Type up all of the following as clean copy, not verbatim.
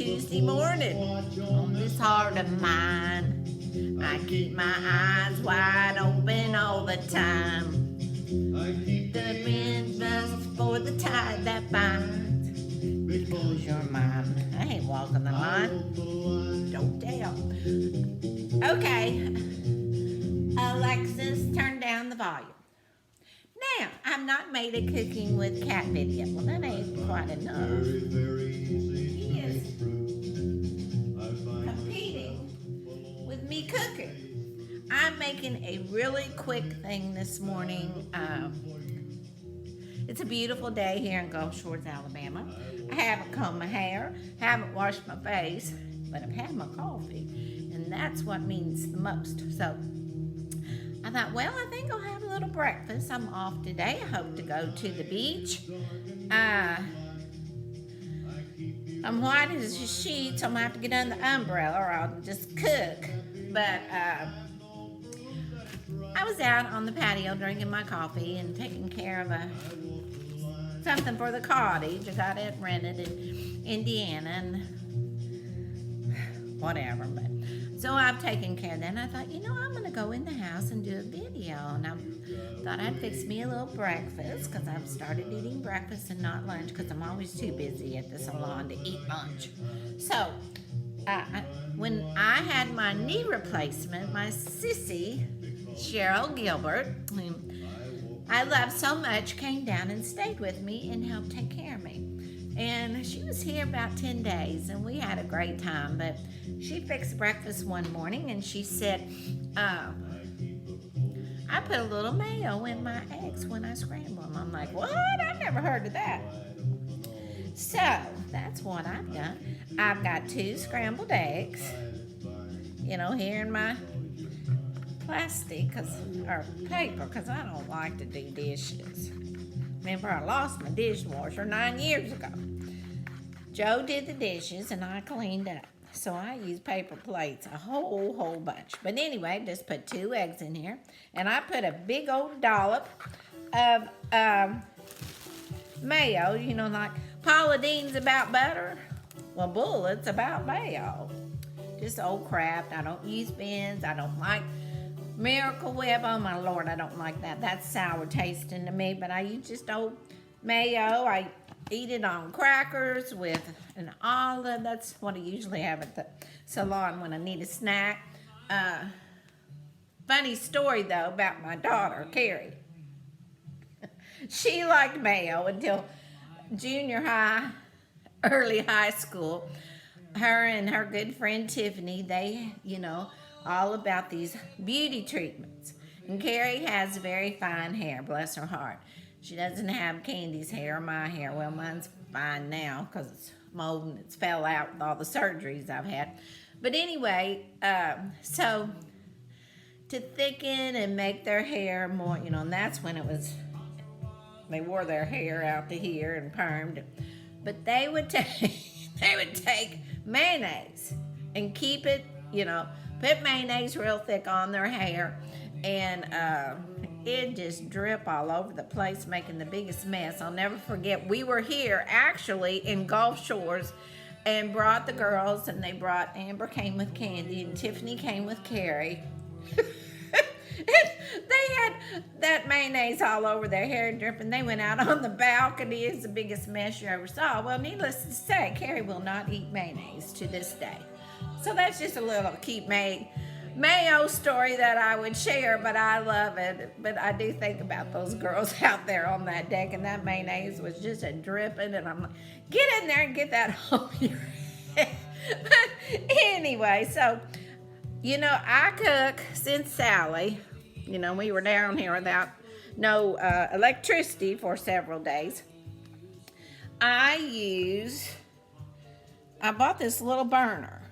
Tuesday morning. On this heart of mine, I keep my eyes wide open all the time. The wind runs for the tide that binds. Because you're mine. I ain't walking the line. Don't tell. Okay. Alexis, turn down the volume. Now, I've not made a cooking with cat video. Well, that ain't quite enough. He is competing with me cooking. I'm making a really quick thing this morning. It's a beautiful day here in Gulf Shores, Alabama. I haven't combed my hair, haven't washed my face, but I've had my coffee, and that's what means the most. So I thought, well, I think I'll have a little breakfast. I'm off today. I hope to go to the beach. I'm white as a sheet, so I'm going to have to get under the umbrella or I'll just cook. But I was out on the patio drinking my coffee and taking care of something for the cottage. I got it rented in Indiana and whatever. But so I've taken care of that, and I thought, I'm going to go in the house and do a video, and I thought I'd fix me a little breakfast, because I've started eating breakfast and not lunch, because I'm always too busy at the salon to eat lunch. So, when I had my knee replacement, my sissy, Cheryl Gilbert, whom I love so much, came down and stayed with me and helped take care of me. And she was here about 10 days, and we had a great time. But she fixed breakfast one morning, and she said, I put a little mayo in my eggs when I scramble them. I'm like, what? I've never heard of that. So that's what I've done. I've got 2 scrambled eggs, here in my plastic or paper, because I don't like to do dishes. Remember, I lost my dishwasher 9 years ago. Joe did the dishes and I cleaned up. So I use paper plates, a whole bunch. But anyway, just put 2 eggs in here. And I put a big old dollop of mayo, like Paula Deen's about butter. Well, Bullet's about mayo. Just old crap. I don't use bins. I don't like Miracle Whip. Oh my Lord, I don't like that. That's sour tasting to me, but I use just old mayo. I eat it on crackers with an olive. That's what I usually have at the salon when I need a snack. Funny story though about my daughter, Carrie. She liked mayo until junior high, early high school. Her and her good friend Tiffany, they, all about these beauty treatments. And Carrie has very fine hair, bless her heart. She doesn't have Candy's hair or my hair. Well, mine's fine now because it's mold and it's fell out with all the surgeries I've had. But anyway, so to thicken and make their hair more, and that's when they wore their hair out to here and permed. But they would take mayonnaise and keep it, put mayonnaise real thick on their hair, and it just drip all over the place, making the biggest mess. I'll never forget, we were here actually in Gulf Shores and brought the girls, and Amber came with Candy and Tiffany came with Carrie. They had that mayonnaise all over their hair dripping. They went out on the balcony. It's the biggest mess you ever saw. Well, needless to say, Carrie will not eat mayonnaise to this day. So that's just a little keep mayo story that I would share, but I love it. But I do think about those girls out there on that deck, and that mayonnaise was just a dripping, and I'm like, get in there and get that off your head. But anyway, so, I cook since Sally. We were down here without no electricity for several days. I bought this little burner.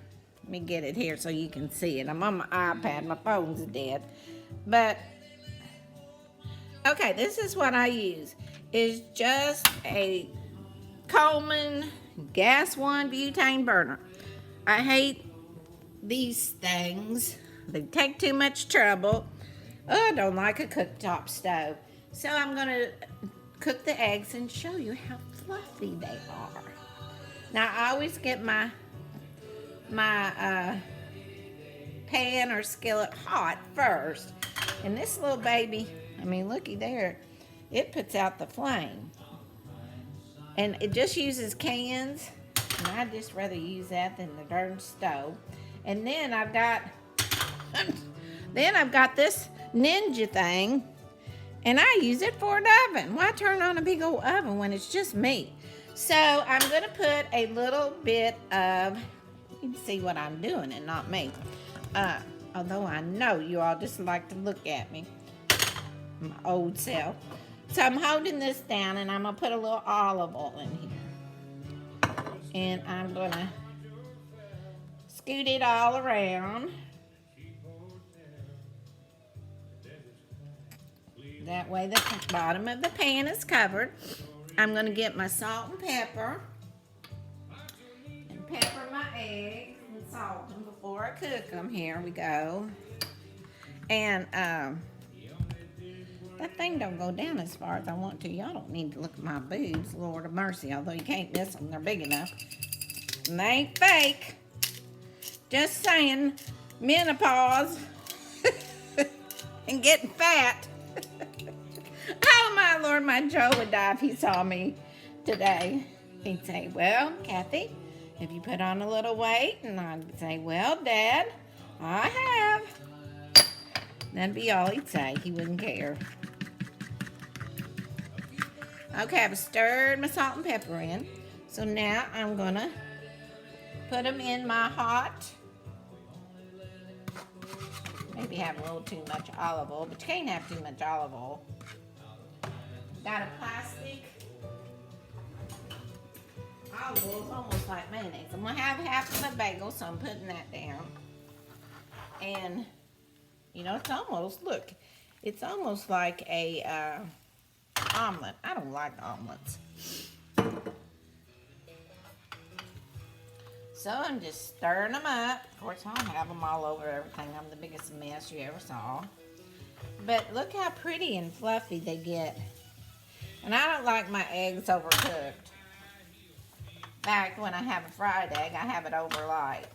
Let me get it here so you can see it. I'm on my iPad. My phone's dead. But, okay, this is what I use. It's just a Coleman gas 1 butane burner. I hate these things. They take too much trouble. Oh, I don't like a cooktop stove. So I'm going to cook the eggs and show you how fluffy they are. Now, I always get my my pan or skillet hot first. And this little baby, I mean, looky there, it puts out the flame. And it just uses cans, and I'd just rather use that than the darn stove. And then I've got this Ninja thing, and I use it for an oven. Why turn on a big old oven when it's just me? So I'm gonna put a little bit of, you can see what I'm doing and not me. Although I know you all just like to look at me, my old self. So I'm holding this down, and I'm gonna put a little olive oil in here. And I'm gonna scoot it all around. That way the bottom of the pan is covered. I'm gonna get my salt and pepper my eggs and salt them before I cook them. Here we go. And that thing don't go down as far as I want to. Y'all don't need to look at my boobs, Lord of mercy, although you can't miss them. They're big enough. And they ain't fake. Just saying, menopause and getting fat. Oh my Lord, my Joe would die if he saw me today. He'd say, well, Kathy, have you put on a little weight? And I'd say, well, Dad, I have. That'd be all he'd say. He wouldn't care. Okay, I've stirred my salt and pepper in. So now I'm gonna put them in my hot. Maybe have a little too much olive oil, but you can't have too much olive oil. Got a plastic olive oil. It's almost like mayonnaise. I'm gonna have half of a bagel, so I'm putting that down. And you know, it's almost, look, it's almost like a omelet. I don't like omelets. So I'm just stirring them up. Of course, I'll have them all over everything. I'm the biggest mess you ever saw. But look how pretty and fluffy they get. And I don't like my eggs overcooked. In fact, when I have a fried egg, I have it over light.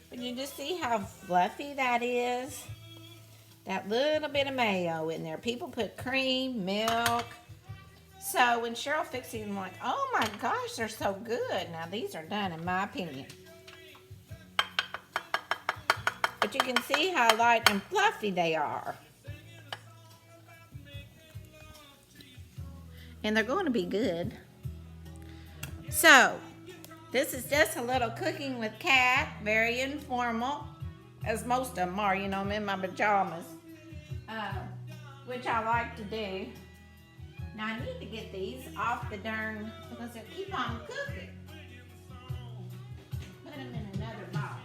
But you just see how fluffy that is? That little bit of mayo in there. People put cream, milk. So when Cheryl fixes them, I'm like, oh my gosh, they're so good. Now these are done in my opinion. But you can see how light and fluffy they are. And they're going to be good. So this is just a little cooking with Kat, very informal, as most of them are. You know, I'm in my pajamas, which I like to do. Now I need to get these off the darn, because they'll keep on cooking. Put them in another box.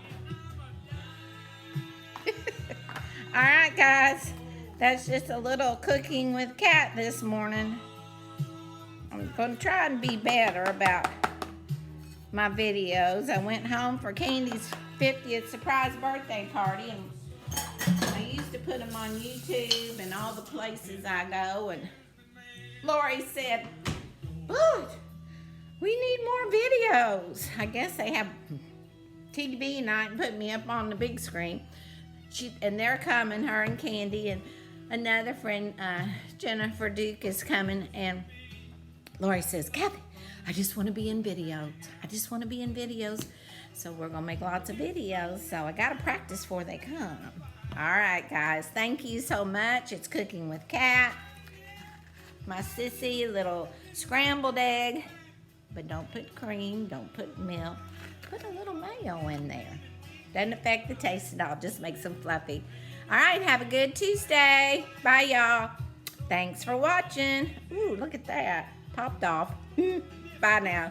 All right, guys, that's just a little cooking with Kat this morning. I'm going to try and be better about my videos. I went home for Candy's 50th surprise birthday party, and I used to put them on YouTube and all the places I go, and Lori said, "Ooh, we need more videos." I guess they have TV night and put me up on the big screen. And they're coming, her and Candy, and another friend, Jennifer Duke, is coming, and Lori says, "Kathy, I just want to be in videos. I just want to be in videos." So we're going to make lots of videos. So I got to practice before they come. All right, guys. Thank you so much. It's Cooking with Kat. My sissy little scrambled egg. But don't put cream. Don't put milk. Put a little mayo in there. Doesn't affect the taste at all. Just makes them fluffy. All right. Have a good Tuesday. Bye, y'all. Thanks for watching. Ooh, look at that. Popped off. Bye now.